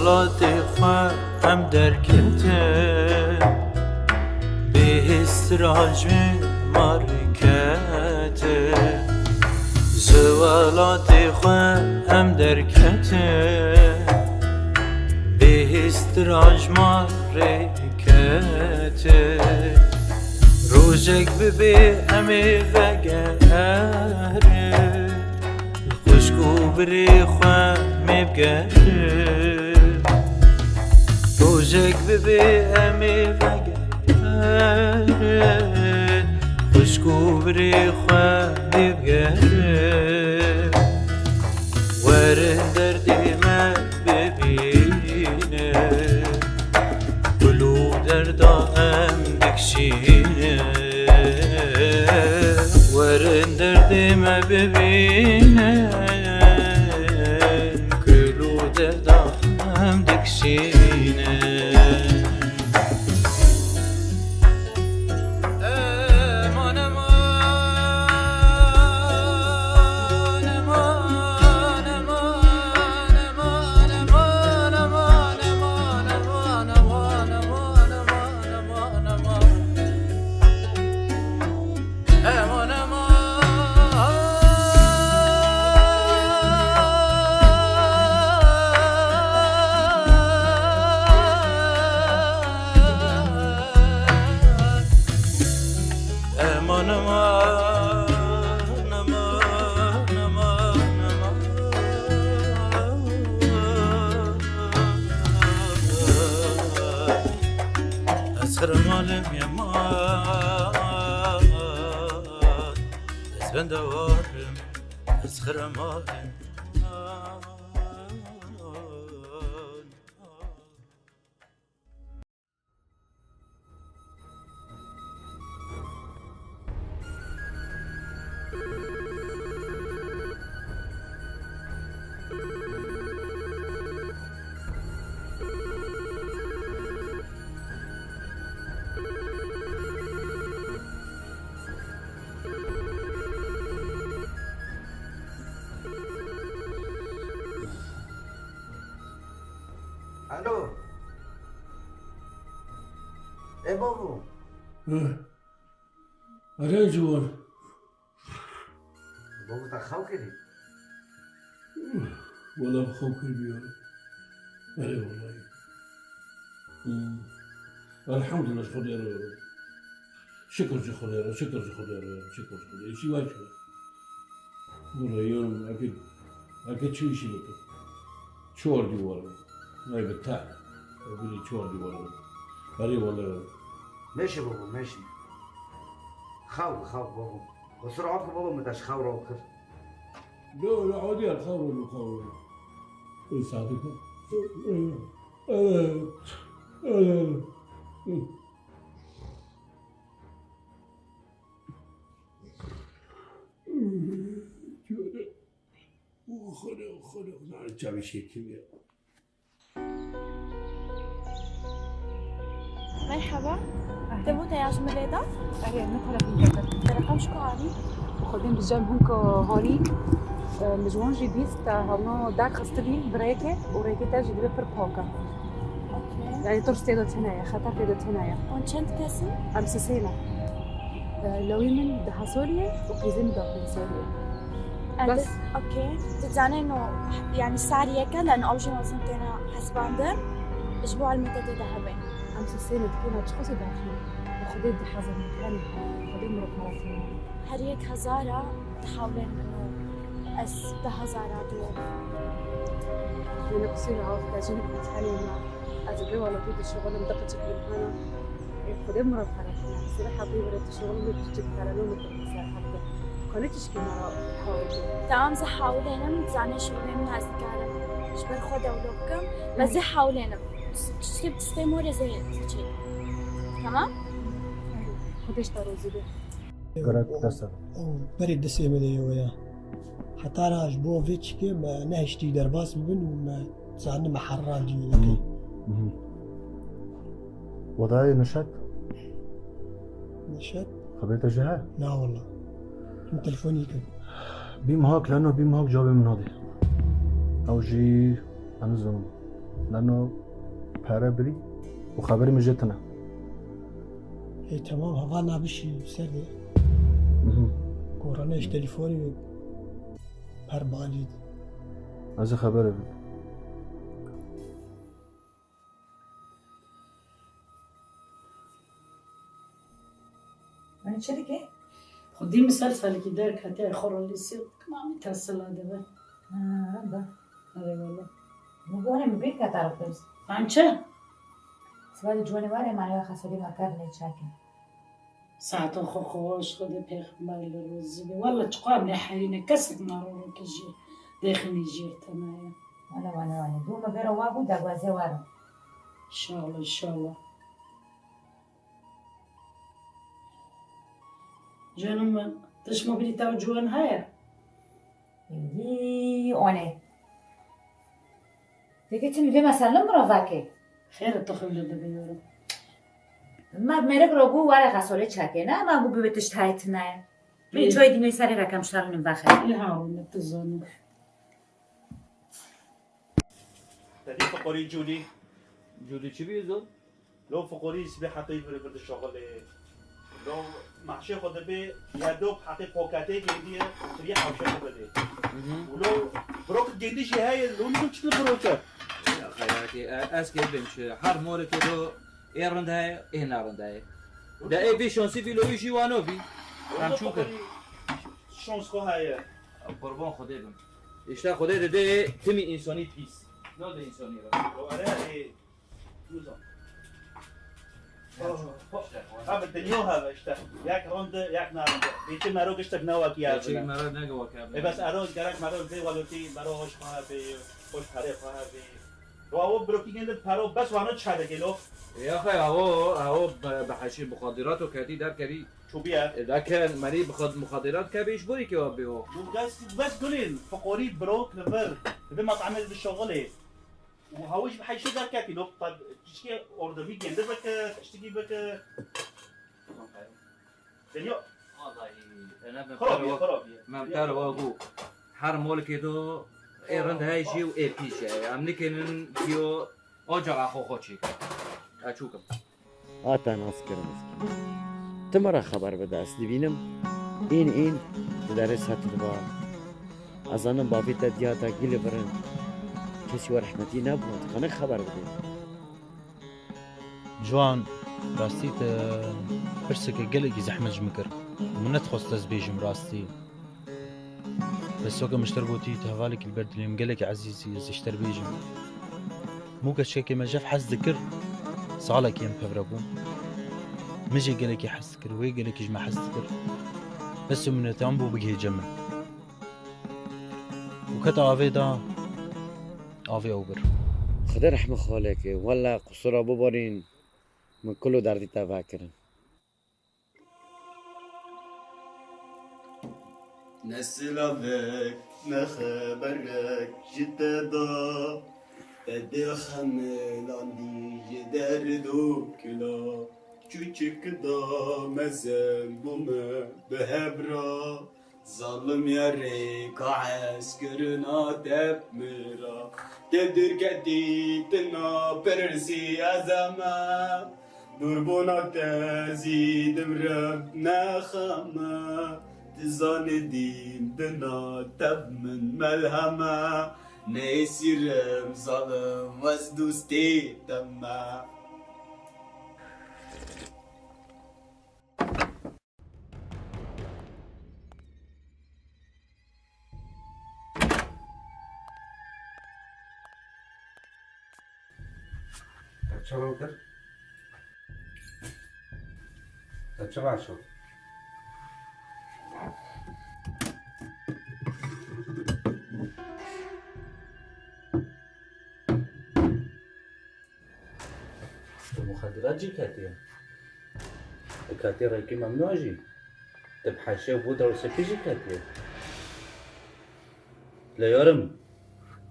زوالات خواه هم درکته به استراج مارکته زوالات خواه هم درکته به استراج مارکته روزک ببی امی وگره خوشکو بری خواه میبگره روزک ببی امی وگره خوشکو بری خواه میبگره ورن دردی من ببینه بلو دردام بکشینه ورن دردی من ببینه کلو دردام بکشینه خرمالم يمان از بندوارم از خرمالم الو ای بابو آره جوان بابو تا خواب کردی والله بخواب کردی آره والله الحمد لله خدا رو شکر خدا رو شکر خدا رو شکر خدا چی باشه والله يوم اكيد شو يشي لك شور دي والله ما يبتاع اقول لي شور دي والله بري والله ماشي بابا ماشي خواب بابا بسرعة بابا ما تاش خواب راكر لا عادي الخور صادق خدا جابي شيء كبير مرحبا تبو تياج مريضة؟ ايه نقرا في رقم شكو عالي؟ خدين بالجام هنكو هوني مجموعة جديد هما داك خستبين بريكة وريكة تاج جديد في البوكا اوكي يعني ترس تيدوت هنايا خطر تيدوت هنايا وان چند کسی؟ ام سيسينا لوي من دها سوريا وكيزين داخل سوريا بس. اوكي تتزاني انه يعني السعر يكا لانه اول شيء نظم كنا حسباندر اسبوع المدة ذهبين ام سيسينا تكون اشخاص داخل وخدين حظر مكان خدين مرقراتين هريك هزارة تحاولين انه اس بهزارة دول من بصير عارف لازم نتحالي مع أزبي ولا طول الشغل مدقة شكل أنا خدين مرقراتين بس لا حبي ولا الشغل اللي بتجيك على لون التفاصيل حتى كانت تشكي مرة حاولت تمام زي حاولين تزاني شغلين من هالسكارة شبر خدا ولوكم بس زي حاولين تشتي بتستمر زي تشي تمام؟ خديش تروزي به قرأت دسر بريد دسي مدي وياه حتى أنا أجبوه فيتش كي ما نهشتي درباس من وما تساعدني محران جي وضعي نشط نشات؟ خبرت جهة لا والله من تلفوني كان بيم هاك لأنه بيم هاك جوابي من هذه أو جي أنا زوم لانه پاره بری و خبری مجتنا اي تمام هذا نابشي سردي كورانيش تليفوني بر باليد از خبره بی من چرا که؟ خودی مسلسلی که در کتی خورن لیسی کما میترسل آدمه. رنده آره والا. مگونه میبین که طرف دست. همچه؟ سوال جوانی واره مانیو خسالی مکر نیچاکن. ساعتون خوش خود پیغمبر روزی بی والا چقدر نحرینه کسک نارو کجی داخلی جیر تنایا. وانا دوم برو وابو دغوازه وارم. ان شاء الله. جانم من تش مبینی تو جوان هایا. یی آنه. دیگه تو میگه مثلا مراوکه. خیر تو خیلی بیارم. ما مرگ رو گو واره خساله چکه نه ما گو ببتش تایت نه. بی جای دیگه سری رقم شترنم بخیر. این هاونه تزانه. تدي فقوري جودي چی بیزو؟ لو فقوري سبي حتى يفرق برد الشغل لو محشي خود بي يا دوب حتى بوكاتي جدية سريع حوشة بده ولو بروك جدي شيء هاي لو نقول شو بروكه خیراتی از که بمش هر مورد که دو ایرند های این نارند های ده ای بی شانسی بی لوی جوانو بی هم چون کن شانس خو هاي قربان خدا بم اشتا خدا ده تمی انسانی پیس نه ده انسانی را لو أنا نوزا هذا الدنيا هذا اشتا ياك روند ياك نارند بيتي ماروك اشتا نواك يا چه مرا نگو که بس أروز جرك ماروك زي والوتي ماروش خواها بي خوش حريق خواها بي لو أول بروكي جند بارو بس وانو چهده كيلو یا خی هوا به حشی مخدرات و کردی در کردی شو بيها لكن مري مخدرات كبيش بوري كيو بيو بس قولين فقوري بروك نفر بما تعمل بالشغله وهوش بحي شو ذاك كيلو طيب تشكي اوردر في جنب بك تشتكي بك دنيو انا خراب ممتار واقو هر مول كيدو ايرند هاي شي و اي بي شي امني كنن كيو اجا اخو خوشي اشوكم آتا ناس کرد تمرا خبر بده است ببینم این درس هات دوا از آن بابی تا دیاتا گیل برن کسی و رحمتی نبود خانه خبر بده جوان راستي برسك قلقي زحمة جمكر ومن تخص تزبيجم راستي بس وقت مشتربوتي تهوالك البرد اللي مقلق عزيزي زشتر بيجم مو كشكي ما جاف حس ذكر صالك يم فبربو مجي قلق يحس ذكر وي قلق يجمع حس ذكر بس من تامبو بقي جمل وكتا آفيدا آفي أوبر خدا رحمه خالك والله قصورا ببارين من كله دردي تفكرن نسلافك نخبرك جتدا تدي خمل عندي جدردو كلا küçük da mezem buma behebra ظالم يري كعس كرنا تبمرا تدر كديتنا برسي أزما دربونا تزيد مربنا خما تزان دين دنا تب من ملهما نيسيرم ظالم وزدوستي تما چرا کرد؟ چرا شد؟ المخدرات جي كاتية كاتية رايكي ممنوع جي تبحشي وبودرة وسكي جي كاتية لا يورم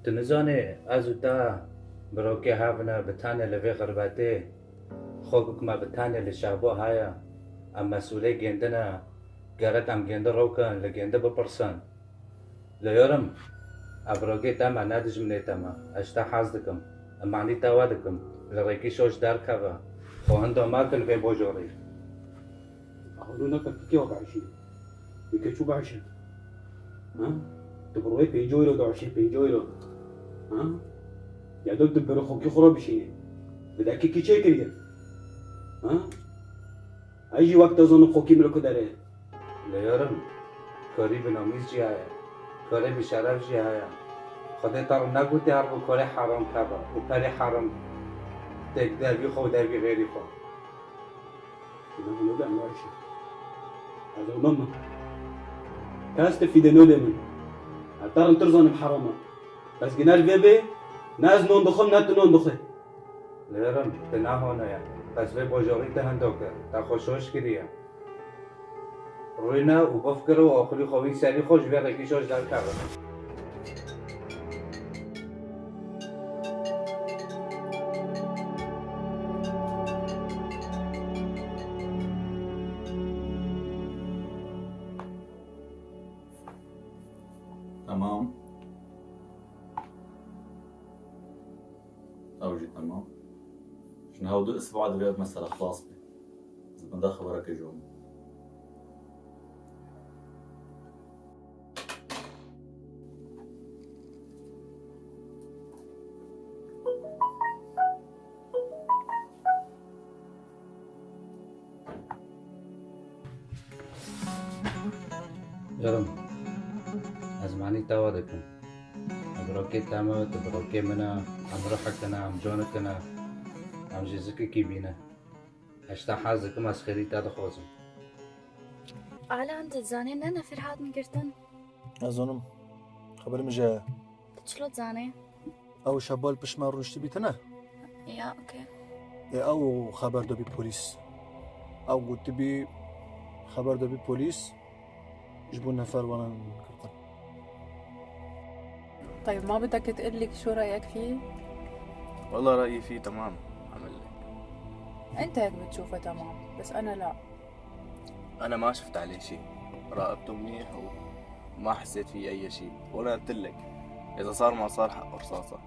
تنزاني ازوتا بروكي هافنا بتاني لفي غرباتي خوكك ما بتاني للشعبو هايا ام مسؤولي جندنا قالت ام جند روكا لجند ببرسان لا يورم ابروكي تاما نادج مني تاما اشتا حازدكم معنی تاوادکم لرکی شوش در کبا خو هندو ما کل به بوجوری هلو نکن کی وقعشی میگه چو بعشی ها تبروي 5 يورو 20 5 يورو ها يا دوب تبرو خوكي خراب بشيني بدك كي تشيكري ها ايجي وقت اظن خوكي ملكو داره لیارم کاری به نامیز جی هایا کاری به شرف جی هایا خدا تر نگوتی هر بو کاری حرام کبا و کاری حرام تک دربی خو دربی غیری خو انا ده معيشه هذا ماما كاست في دنودة من ترى ترزن بحرامة بس جنال بيبي ناز نون دخل نات نون دخل لیارم تنها هونه یا پس به بوجوری تهندو کر تا خوشوش کریه روینا و بفکر و آخری خوی سری خوش به رکیشاش در کبا تمام زوجي تمام شنو هودو اسبوع دبيات مسألة خلاص بي إذا بدنا خبرك اليوم يرم أزماني تاودكم بروكي تاموت بروكي منا عم روحكنا عم جونكنا عم جزكي كيبينا هشتا حازكم أسخري تادخوزم على أنت تزاني أنا فرحات من قرتن أظنم خبر مجا شلون تزاني؟ أو شبال بشمار رشتي بيتنا يا أوكي أو خبر دبي بوليس أو قلت بي خبر دبي بوليس جبوا نفر وانا كرتن. طيب ما بدك تقلك شو رأيك فيه؟ والله رأيي فيه تمام عمل لك. أنت هيك بتشوفه تمام بس أنا لا. أنا ما شفت عليه شيء، راقبته منيح وما حسيت فيه أي شيء، وأنا قلت لك إذا صار ما صار حقه رصاصة.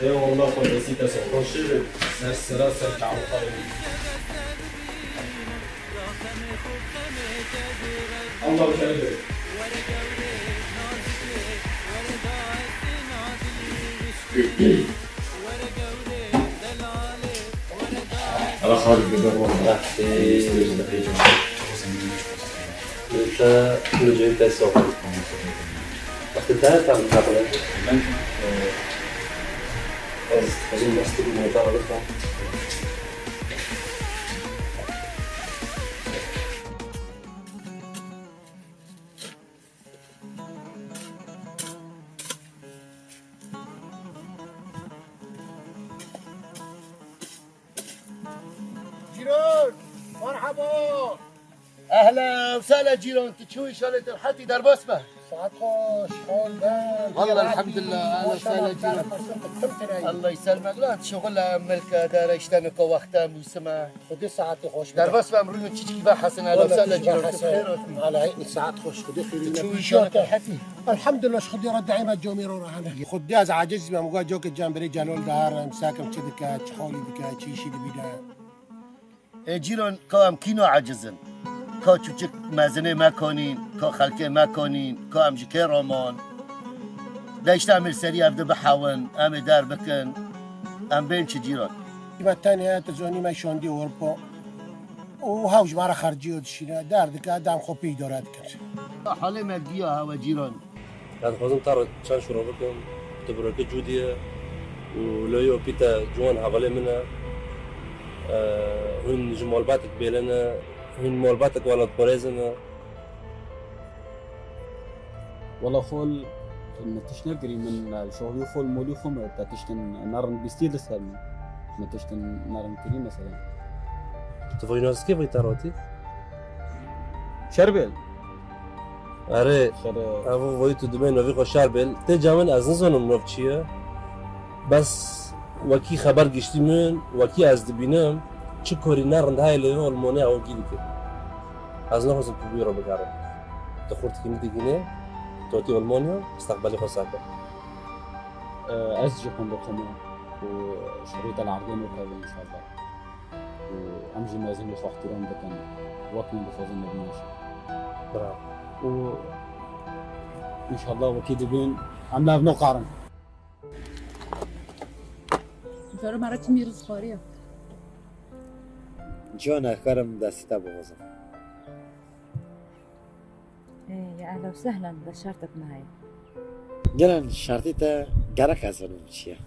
اي والله خد نسيت اسحوش سر تعوقي الله يخليك أنا خارج بجرب راح انت نجيت السوق وقت انتهت عن المقابلة أظن أستلم الموضوع لك جيران مرحبا اهلا وسهلا جيران تشوي شالت الحتي در بسمه ساعات خوش خوندن والله الحمد لله اهلا وسهلا جيران الله يسلمك لا شغل ملك دار اشتنك وقتها موسمه خدي ساعتي خوش در بس بامرون تشكي بقى حسن اهلا وسهلا جيران على عيني ساعات خوش خدي شو شلونك حفي الحمد لله خدي رد عيمة جوميرو رهنا خدي از عجز ما مقا جوك الجنبري جلول دار مساكم كذا تحولي بك تشيشي بدا جيران كام كينو عجزن کا چوچک مزنه مکنین کا خلکه مکنین کا امجکه رامان داشت امیر سری افده بحاون ام در بکن ام بین چه جیران ما تاني تزوني ما شوندي اوربا وهاوج مرة خرجي ودشينا داردك دام خوبي دورات كر حاله مادیه ها و جیران يعني خازم ترى شان شو ربكم تبرك جودية ولا يو بيتا جوان حوالي منها هن جمال باتك بيلنا هن مال باتك ولا تبرزنا والله خول إن تشنقري من الشغل يخول مولي خم تشتن نارن بيستيل السلم ما تشتن نارن كريم مثلا تفوي ناس كيف يتراتي شربل آره افو وای تو دمین وی شربل تجامن از نزانم نوف چیه بس وکی خبر گشتی من وکی از دبینم چه کاری نرند های لیو المانه او گیری که از نخواستم تو بیرو بگرم دخورت که میدگینه توتی المانیا استقبالی خواست کرد از جکن بخمه و شريط العرضين وكذا ان شاء الله وامجي لازم يخو احترام بكن وكن بفوزن بنيش برافو و ان شاء الله وكيد بين عملها بنو قارن جارو مرا چی میروز خواریه جان کارم دستی بغزم يا اهلا وسهلا بشرتك معي گرن شرطی تا گرک از اونم چیه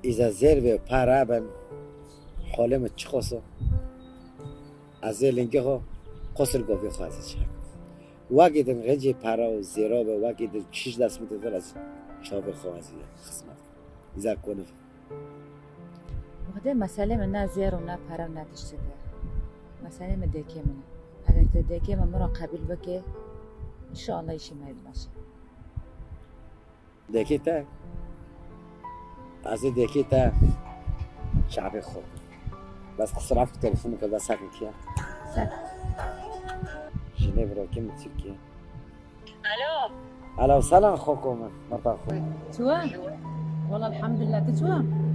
ایزا زیر به پرابن حالم چخوصو از لنگه ها قصر گوی خواهد شد وقتی دن غجی پرا و زیرا به وقتی دن چیش دست میده از چاوی خواهد خدمت ایزا کنه وقتی مسئله من نه زیر و نه پرا و نه تشتده مسئله من دیگه منه اگر تا دیگه من مرا قبیل بکه انشاءالله ایشی ماید باشه دیگه تا از دیگه تا شعبی خود بس قصر رفت تلفون که بس ساکن کیا ساکن ژنو را که ترکیه الو الو سلام خوكم مرتا خوي توام والله الحمد لله تتوام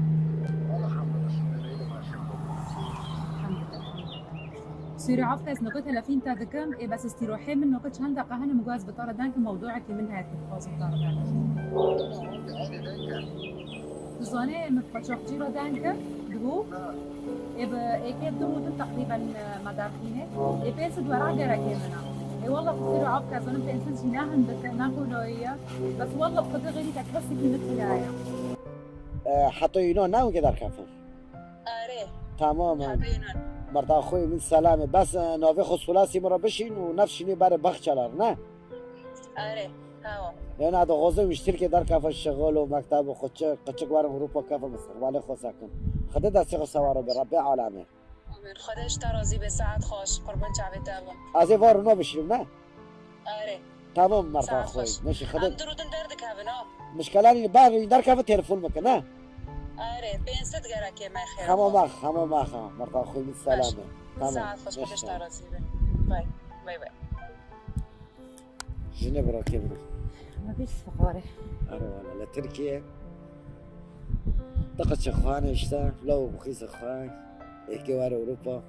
سيري عفكس نقطة لفين تادكم إيه بس استروحي من نقطة هندا قهنا مجاز بطارة دانك موضوعك منها تفاصيل بطارة دانك تزاني متفشخ جيرو دانك دو إيه كيف دمو تقريبا مداركينه إيه بيس دورا جرا كيمنا إيه والله بصيروا عفكس أنا بتنسى شناهن ناكل وياه بس والله بقدر غيري تكبسي في مثلها حتى ينو ناو كده كفن آره تماما مرتا خوی من سلامه بس ناوی خصوصی مرا بشین و نفشینی برای بخچلار نه آره تمام یعنی ادا غازه مشتر که در کف شغل و مکتب و خودچه قچک وارم اروپا کف مستقبل خود سکن خدا دستی خود سوارو به رب عالمه آمین خودش ترازی به ساعت خوش قربان جاوید دارم از این وارو نو بشیم نه آره تمام مرتا خوی ماشي خدا هم درودن درد کابنا مشکلانی بر در کف تلفن مکنه آره بینست گره که من خیر همه ما مرتا خوی من سلامه ساعت خوش خودش ترازی به بای بای بای ژنو برا که برو ما فيش فقارة أنا والله لتركيا دقت شخوان إشتا لو بخيس خوان إحكي وار أوروبا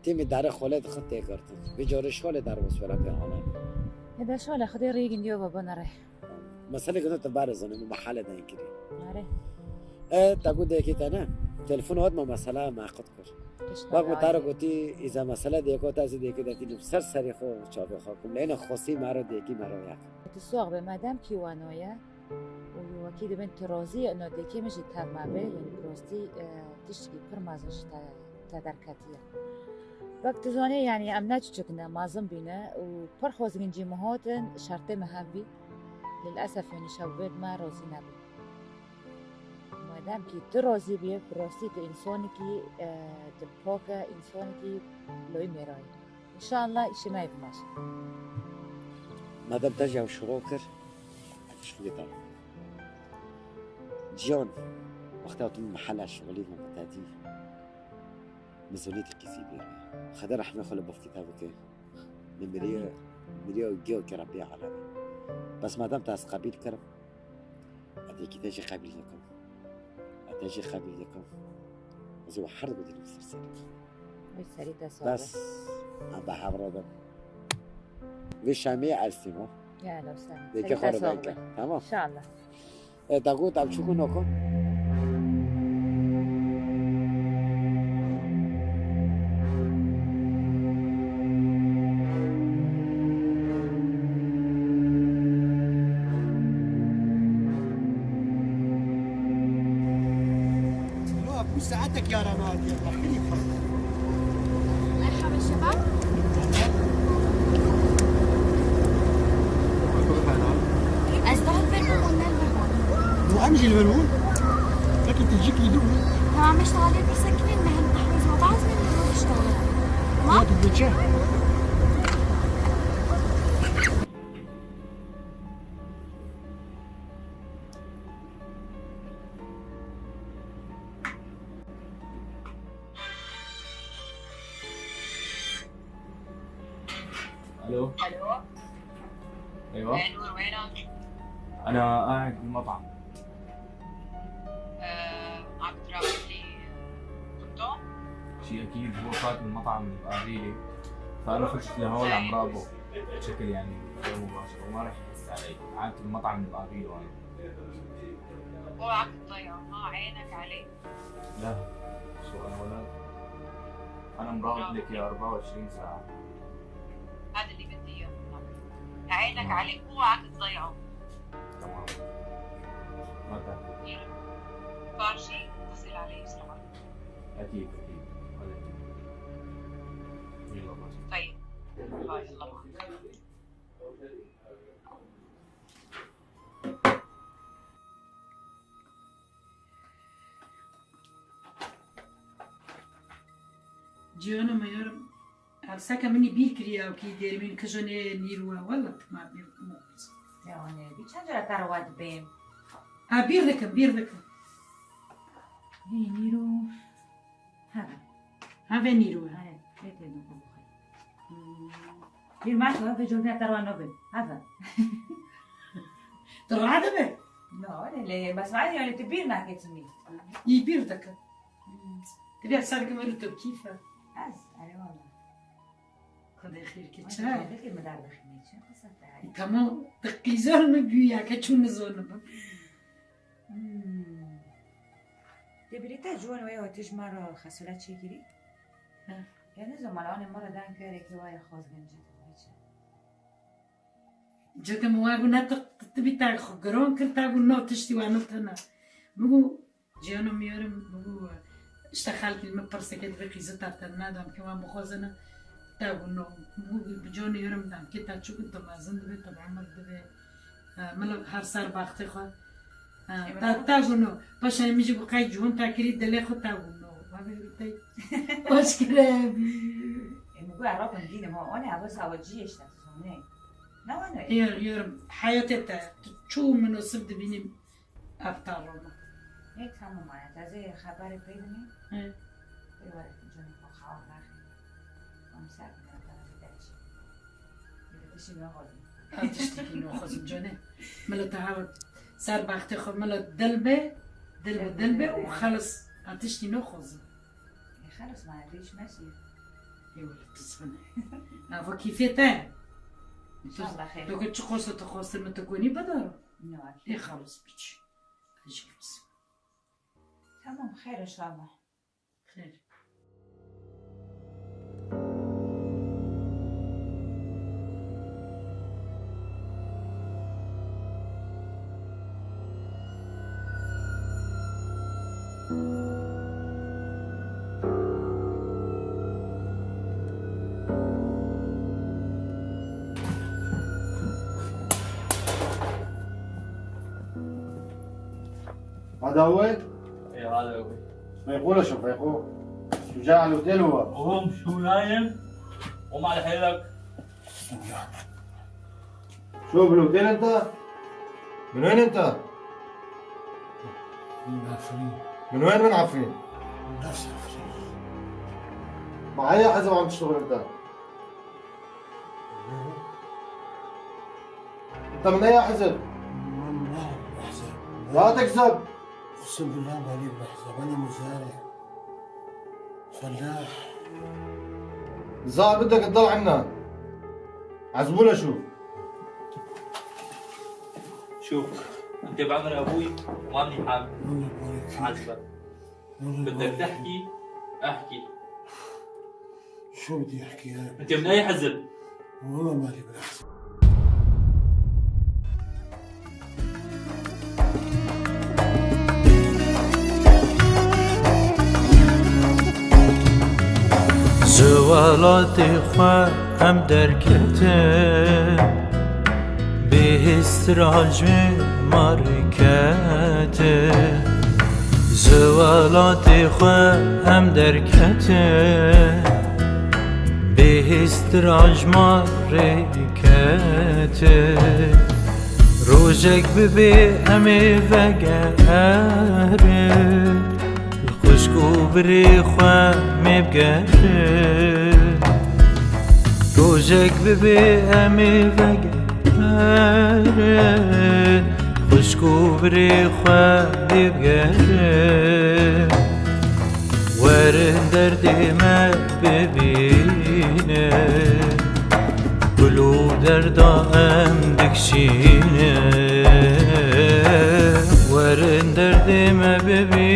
تيمي دار خالد خط تكرت بجارش خالد دار مسؤول عن العالم هذا شو على خدي ريجن ديو بابا نرى مسألة كنت تبارز أنا محل ده يكري نرى تقول ده كده أنا تلفون هاد ما مسألة ما قد كر باقي متعرف قلتي إذا مسألة ده كده تازي ده كده تيجي بسر سري خو شافي خاكم لأن خاصي مرة ده كي مرة ياك السوق بمدام كيوانويا وأكيد بنت رازي إنه ده كي مش تمامه يعني بروستي تشتكي برمازش تدركتيه وقت زاني يعني أمناج شكنا مازم بينا وبرخوز من جمهاتن شرطي مهبي للأسف يعني شوبت ما رازي نبي مادام كي ترازي بيه بروستي إنساني كي تبقى إنساني كي لوي مراي إن شاء الله إشي ما يبماش مادام تجي وشروكر شو قدر جيون وقتها تم محل الشغلين من بتاتي مزونيتي كيسي بيرا خدر رح ناخذ بفتي تابك من مريو جيو كربي على بس مادام تاس قبيل كرم أديك تجي قبيل لكم أتجي قبيل لكم زو حرب بدي نفسر بس أبا حبرادم وشامي عالسيمو يا لو سهل ديك خربانك تمام ان شاء الله تقول تعال شو كنوكم ابو ساعتك يا رمادي خليك مرحبا شباب. ازدهر البرمون ولا البرمون؟ وامشي البرمون لكن تجيك يدوب تمام اشتغلي بسكنين مهن تحويز وبعض من اللي اشتغل ما تبدأ الو الو ايوه يا نور وينك؟ انا قاعد بالمطعم. عم تراقب لي كنتو؟ شيء اكيد هو فات من المطعم من القابيلي فانا فتت لهون عم راقبه بشكل يعني غير مباشر وما راح يحس علي. قعدت بالمطعم من القابيلي وانا اوعك تضيعه ها عينك عليه. لا شو انا ولا انا مراقب لك يا 24 ساعه. هذا اللي بدي اياه منك. عينك عليه اوعك تضيعه. تمام ما تعرف صار شيء اتصل علي بسرعه. اكيد اكيد هذا اكيد. يلا ماشي. طيب باي الله معك. جيانا ما يرم عرساك مني بيكري او كي دير من كجوني نيروا ولا ما بير موز يعني بيتشجر ترواد بيم بير ذكر هي نيرو هذا نيرو هاي بيت نقول بير ما شو بيجون تروى نوبل هذا ترى هذا بير لا اللي بس ما يعني تبير ما كتمي يبير ذكر تبي أسألك مرتب كيفه أنا والله خذي خير كتشا ذيك المدار دخلني شو قصة تعالي تمام تقيزار مبيويا كتشون نزون تبريتا جوان ويا وتجمر خسولات شيكري يعني زمان مرة دان كاري كوايا خاص جنجت جت مواقو ناتق تبي تاخذ جرون كرت أقول نو تشتي وعنتنا مو جيانو ميورم مو اشتغلت المبرسكت بقيزة تنادم كمان بخوزنا تاقول نو مو بجوني يورم دام كتا شو كنت مازن دبي طبعا مر دبي ملك هر سر باختي خو تاقول نو باش أنا ميجي بقاي جون تاكري دلي خو تاقول نو ما بيرتي واش كلامي مو عرفت مدينة ما أنا عبس أوجيش تاسوني لا أنا يورم حياتي تا شو منو سبد بيني أبطالنا هيك هم معنا تازي خبري بيدني ايه بيورك جوني خو خاور ناخي ومساعد من أبطال بدايش إذا تشي ناخذ تشتكي ناخذ جوني ملا تعرف صار باختي خو ملا دلبة وخلص هتشتي ناخذ خلص ما عنديش ماشي يا ولد تصفني عفوا كيفيتها إن شاء الله خير لو كنت تخلص ما تكوني بدر نعم إيه خلص بيجي أجلس تمام خير إن شاء الله خير هذا هو؟ ايه هذا هو. فيقول شو فيقول؟ شو جاي على الاوتيل هو؟ قوم شو نايم؟ قوم على حيلك. شو بلوتين انت؟ من وين انت؟ من عفرين. من وين من عفرين؟ من نفس عفرين. مع اي حزب عم تشتغل انت؟ انت من اي حزب؟ من احزاب. لا تكذب. اقسم بالله مالي باحزاب، انا مزارع فلاح. الظاهر بدك تضل عنا. عزبونا شو؟ شوف انت بعمر ابوي وماني حابب عذبك. بدك تحكي احكي. شو بدي احكي انا؟ انت من اي حزب؟ والله مالي بالاحزاب. زوالات خوا هم درکته به استراج مارکته زوالات خوا هم درکته به استراج مارکته روزک ببی همه وگره خوشگو بری خواه میبگره روزک ببی همه وگره خوشگو بری خواه میبگره ورن دردی من ببینه گلو دردام دکشینه ورن دردی من ببینه